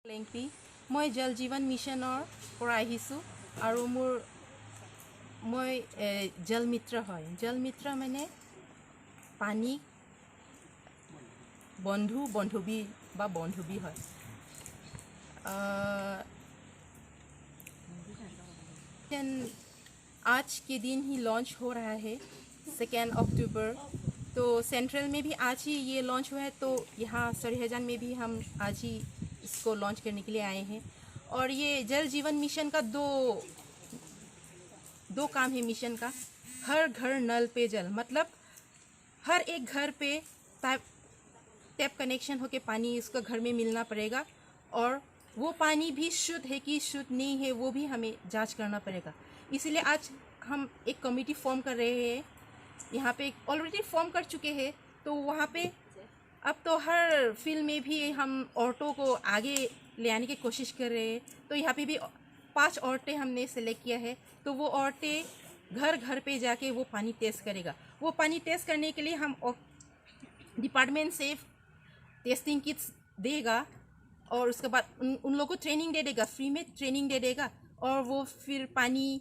লেংপি মই জল জীৱন মিছনৰ পৰা আহিছোঁ আৰু মই জল মিত্ৰ হয়। জল মিত্ৰ মানে পানী बंधुबी है। आज के दिन ही लॉन्च हो रहा है 2 अक्टूबर। तो सेंट्रल में भी आज ही ये लॉन्च हुआ है, तो यहाँ सरहजान में भी हम आज ही इसको लॉन्च करने के लिए आए हैं। और ये जल जीवन मिशन का दो काम है मिशन का। हर घर नल पे जल, मतलब हर एक घर पे टैप कनेक्शन होके पानी इसको घर में मिलना पड़ेगा, और वो पानी भी शुद्ध है कि शुद्ध नहीं है वो भी हमें जांच करना पड़ेगा। इसीलिए आज हम एक कमेटी फॉर्म कर रहे हैं। यहाँ पे ऑलरेडी फॉर्म कर चुके हैं, तो वहाँ पे अब तो हर फील्ड में भी हम औरतों को आगे ले आने की कोशिश कर रहे हैं। तो यहाँ पे भी 5 औरतें हमने सेलेक्ट किया है। तो वो औरतें घर घर पे जाके वो पानी टेस्ट करेगा। वो पानी टेस्ट करने के लिए हम डिपार्टमेंट से टेस्टिंग किट्स देगा, और उसके बाद उन लोगों को ट्रेनिंग दे देगा, फ्री में ट्रेनिंग दे देगा। और वो फिर पानी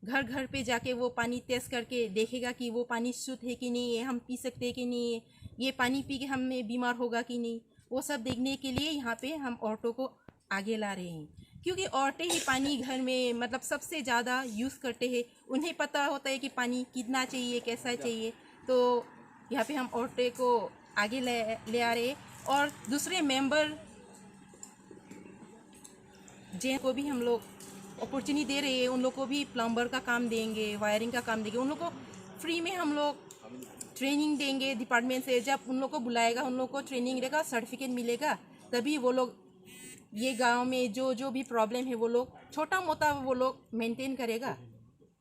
घर घर पे जाके वो पानी टेस्ट करके देखेगा कि वो पानी शुद्ध है कि नहीं है, हम पी सकते हैं कि नहीं है, ये पानी पी के हमें बीमार होगा कि नहीं। वो सब देखने के लिए यहाँ पे हम औरतों को आगे ला रहे हैं, क्योंकि औरतें ही पानी घर में मतलब सबसे ज़्यादा यूज़ करते हैं। उन्हें पता होता है कि पानी कितना चाहिए, कैसा चाहिए। तो यहाँ पे हम औरतें को आगे ले आ रहे हैं। और दूसरे मेंबर जिनको भी हम लोग अपॉर्चुनिटी दे रहे हैं, उन लोग को भी प्लम्बर का काम देंगे, वायरिंग का काम देंगे। उन लोग को फ्री में हम लोग ट्रेनिंग देंगे डिपार्टमेंट से। जब उन लोग को बुलाएगा, उन लोग को ट्रेनिंग देगा, सर्टिफिकेट मिलेगा, तभी वो लोग ये गांव में जो भी प्रॉब्लम है वो लोग छोटा मोटा वो लोग मेंटेन करेगा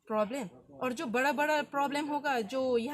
प्रॉब्लम। और जो बड़ा बड़ा प्रॉब्लम होगा, जो यहाँ